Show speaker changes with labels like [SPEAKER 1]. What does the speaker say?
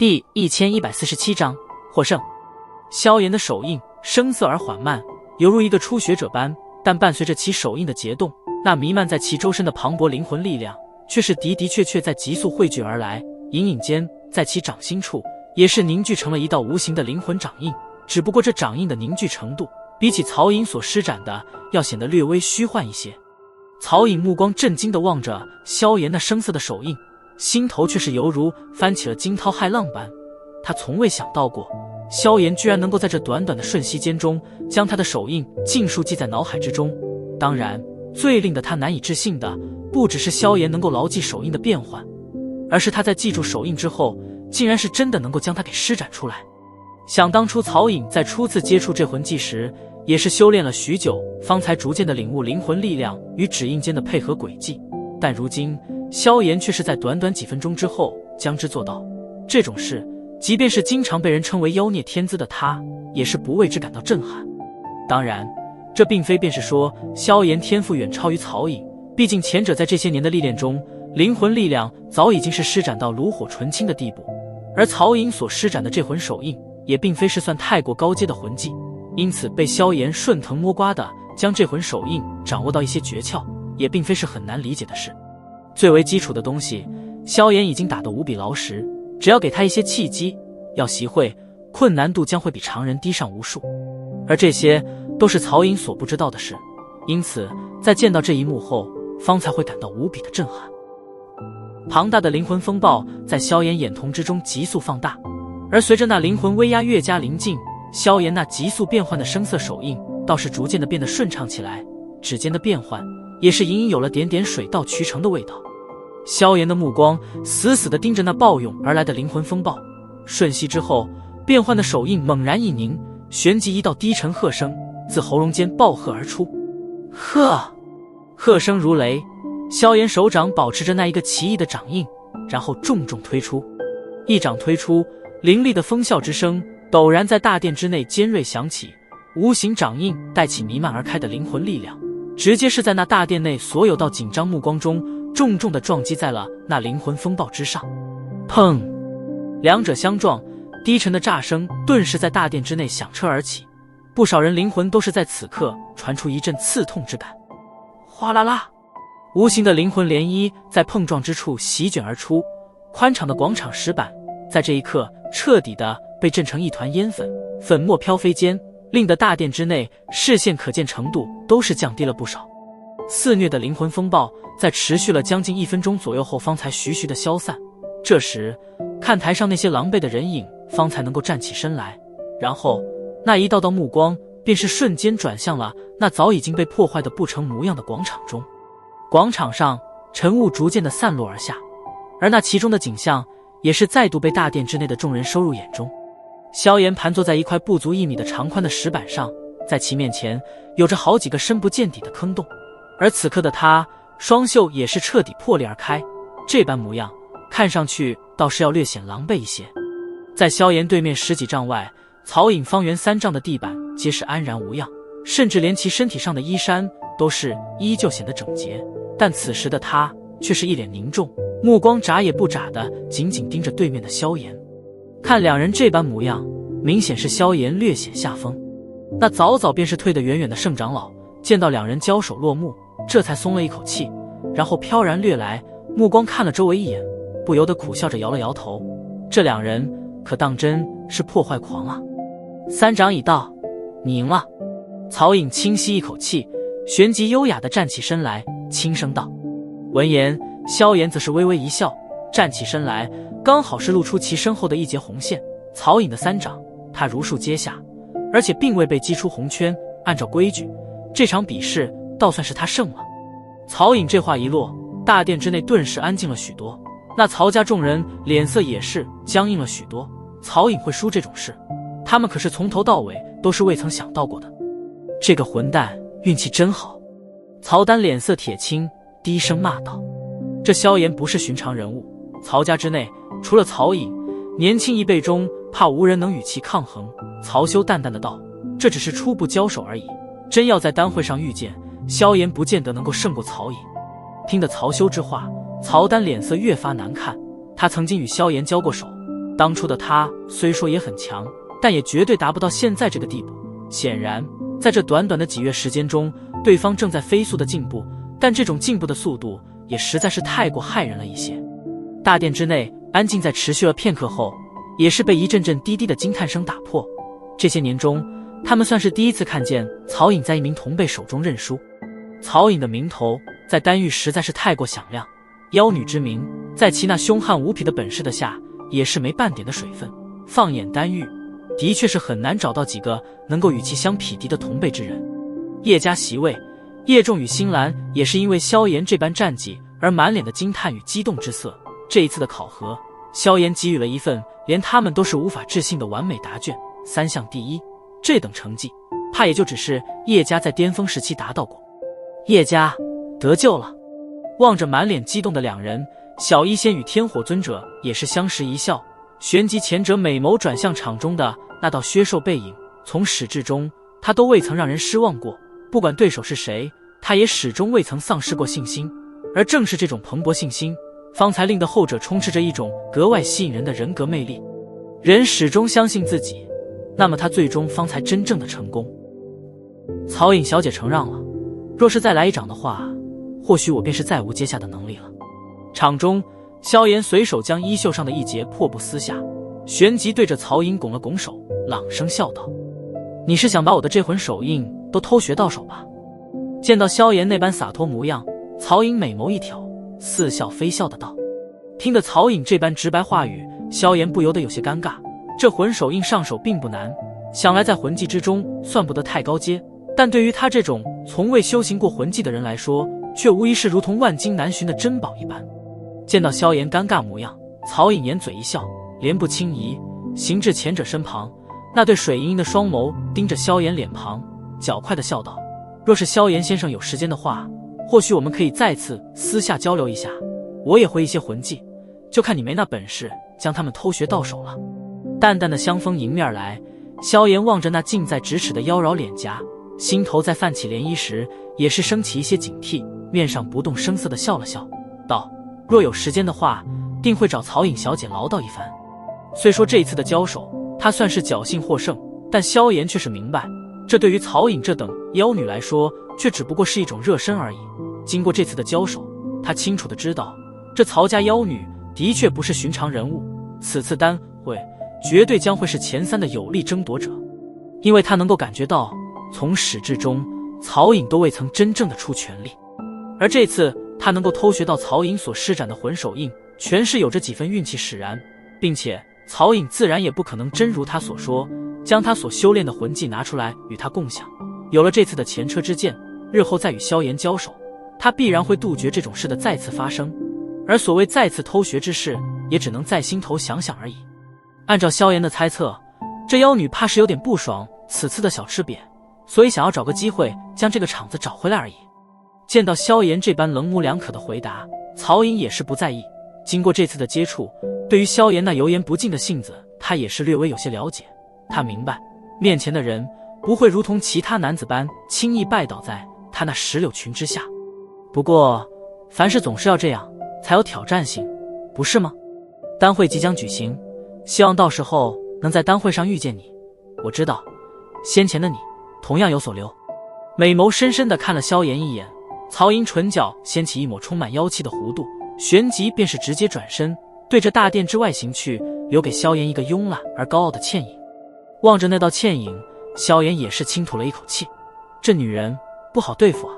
[SPEAKER 1] 第1147章获胜。萧炎的手印生涩而缓慢，犹如一个初学者般，但伴随着其手印的结动，那弥漫在其周身的磅礴灵魂力量却是的确在急速汇聚而来，隐隐间在其掌心处也是凝聚成了一道无形的灵魂掌印，只不过这掌印的凝聚程度比起曹颖所施展的要显得略微虚幻一些。曹颖目光震惊地望着萧炎那生涩的手印，心头却是犹如翻起了惊涛骇浪般。他从未想到过萧炎居然能够在这短短的瞬息间中将他的手印尽数记在脑海之中。当然最令得他难以置信的不只是萧炎能够牢记手印的变换，而是他在记住手印之后竟然是真的能够将它给施展出来。想当初曹颖在初次接触这魂技时也是修炼了许久，方才逐渐的领悟灵魂力量与指印间的配合轨迹，但如今萧炎却是在短短几分钟之后将之做到。这种事即便是经常被人称为妖孽天资的他也是不为之感到震撼。当然这并非便是说萧炎天赋远超于曹颖，毕竟前者在这些年的历练中灵魂力量早已经是施展到炉火纯青的地步，而曹颖所施展的这魂手印也并非是算太过高阶的魂技，因此被萧炎顺藤摸瓜的将这魂手印掌握到一些诀窍也并非是很难理解的事。最为基础的东西萧炎已经打得无比牢实，只要给他一些契机，要习会困难度将会比常人低上无数，而这些都是曹颖所不知道的事，因此在见到这一幕后方才会感到无比的震撼。庞大的灵魂风暴在萧炎眼瞳之中急速放大，而随着那灵魂威压越加临近，萧炎那急速变换的生涩手印倒是逐渐的变得顺畅起来，指尖的变换也是隐隐有了点点水到渠成的味道。萧炎的目光死死地盯着那暴涌而来的灵魂风暴，瞬息之后变换的手印猛然一凝，旋即一道低沉喝声自喉咙间暴喝而出。喝！喝声如雷，萧炎手掌保持着那一个奇异的掌印，然后重重推出。一掌推出，凌厉的风啸之声陡然在大殿之内尖锐响起，无形掌印带起弥漫而开的灵魂力量，直接是在那大殿内所有道紧张目光中重重地撞击在了那灵魂风暴之上。砰！两者相撞，低沉的炸声顿时在大殿之内响彻而起，不少人灵魂都是在此刻传出一阵刺痛之感。哗啦啦，无形的灵魂涟漪在碰撞之处席卷而出，宽敞的广场石板在这一刻彻底的被震成一团烟粉，粉末飘飞间，令得大殿之内视线可见程度都是降低了不少。肆虐的灵魂风暴在持续了将近1分钟左右后方才徐徐的消散，这时看台上那些狼狈的人影方才能够站起身来，然后那一道道目光便是瞬间转向了那早已经被破坏的不成模样的广场中。广场上尘雾逐渐的散落而下，而那其中的景象也是再度被大殿之内的众人收入眼中。萧炎盘坐在一块不足1米的长宽的石板上，在其面前有着好几个深不见底的坑洞，而此刻的他双袖也是彻底破裂而开，这般模样看上去倒是要略显狼狈一些。在萧炎对面10几丈外，曹颖方圆3丈的地板皆是安然无恙，甚至连其身体上的衣衫都是依旧显得整洁，但此时的他却是一脸凝重，目光眨也不眨的紧紧盯着对面的萧炎。看两人这般模样，明显是萧炎略显下风。那早便是退得远远的圣长老见到两人交手落幕，这才松了一口气，然后飘然掠来，目光看了周围一眼，不由得苦笑着摇了摇头。这两人可当真是破坏狂啊！3掌已到，你赢了。曹颖轻吸一口气，旋即优雅地站起身来，轻声道。闻言，萧炎则是微微一笑，站起身来，刚好是露出其身后的一截红线。曹颖的3掌他如数接下，而且并未被击出红圈，按照规矩这场比试倒算是他胜了。曹颖这话一落，大殿之内顿时安静了许多，那曹家众人脸色也是僵硬了许多。曹颖会输这种事，他们可是从头到尾都是未曾想到过的。这个混蛋运气真好。曹丹脸色铁青，低声骂道。这萧炎不是寻常人物，曹家之内除了曹颖，年轻一辈中怕无人能与其抗衡。曹休淡淡的道，这只是初步交手而已，真要在丹会上遇见，萧炎不见得能够胜过曹颖。听得曹休之话，曹丹脸色越发难看，他曾经与萧炎交过手，当初的他虽说也很强，但也绝对达不到现在这个地步。显然，在这短短的几月时间中，对方正在飞速的进步，但这种进步的速度也实在是太过骇人了一些。大殿之内安静在持续了片刻后，也是被一阵阵低低的惊叹声打破。这些年中，他们算是第一次看见曹颖在一名同辈手中认输。曹颖的名头在丹域实在是太过响亮，妖女之名在其那凶悍无匹的本事的下也是没半点的水分。放眼丹域，的确是很难找到几个能够与其相匹敌的同辈之人。叶家席位，叶仲与新兰也是因为萧炎这般战绩而满脸的惊叹与激动之色。这一次的考核，萧炎给予了一份连他们都是无法置信的完美答卷，3项第一，这等成绩怕也就只是叶家在巅峰时期达到过。叶家得救了。望着满脸激动的两人，小医仙与天火尊者也是相视一笑，旋即前者美眸转向场中的那道削瘦背影，从始至终他都未曾让人失望过，不管对手是谁，他也始终未曾丧失过信心。而正是这种蓬勃信心，方才令得后者充斥着一种格外吸引人的人格魅力。人始终相信自己，那么他最终方才真正的成功。曹颖小姐承让了，若是再来一掌的话，或许我便是再无接下的能力了。场中，萧炎随手将衣袖上的一截破布撕下，旋即对着曹颖拱了拱手，朗声笑道：“你是想把我的这魂手印都偷学到手吧？”见到萧炎那般洒脱模样，曹颖美眸一挑，似笑非笑的道：“听得曹颖这般直白话语，萧炎不由得有些尴尬。这魂手印上手并不难，想来在魂技之中算不得太高阶，但对于他这种从未修行过魂技的人来说，却无疑是如同万金难寻的珍宝一般。”见到萧炎尴尬模样，曹颖掩嘴一笑，莲步轻移，行至前者身旁，那对水盈盈的双眸盯着萧炎脸庞，较快的笑道：“若是萧炎先生有时间的话，或许我们可以再次私下交流一下，我也会一些魂技，就看你没那本事将他们偷学到手了。”淡淡的香风迎面而来，萧炎望着那近在咫尺的妖娆脸颊，心头在泛起涟漪时，也是升起一些警惕，面上不动声色地笑了笑，道：“若有时间的话，定会找曹颖小姐唠叨一番。”虽说这一次的交手，他算是侥幸获胜，但萧炎却是明白，这对于曹颖这等妖女来说，却只不过是一种热身而已。经过这次的交手，他清楚地知道，这曹家妖女的确不是寻常人物，此次丹会绝对将会是前3的有力争夺者，因为他能够感觉到，从始至终，曹颖都未曾真正的出全力，而这次他能够偷学到曹颖所施展的魂手印，全是有着几分运气使然，并且曹颖自然也不可能真如他所说，将他所修炼的魂技拿出来与他共享。有了这次的前车之鉴，日后再与萧炎交手，他必然会杜绝这种事的再次发生，而所谓再次偷学之事，也只能在心头想想而已。按照萧炎的猜测，这妖女怕是有点不爽此次的小吃瘪，所以想要找个机会将这个场子找回来而已。见到萧炎这般冷模两可的回答，曹颖也是不在意。经过这次的接触，对于萧炎那油盐不进的性子，他也是略微有些了解。他明白，面前的人不会如同其他男子般轻易拜倒在他那石榴裙之下。不过，凡事总是要这样，才有挑战性，不是吗？丹会即将举行，希望到时候能在丹会上遇见你。我知道，先前的你同样有所留。美眸深深地看了萧炎一眼，曹颖唇角掀起一抹充满妖气的弧度，旋即便是直接转身，对着大殿之外行去，留给萧炎一个慵懒而高傲的倩影。望着那道倩影，萧炎也是轻吐了一口气，这女人不好对付啊。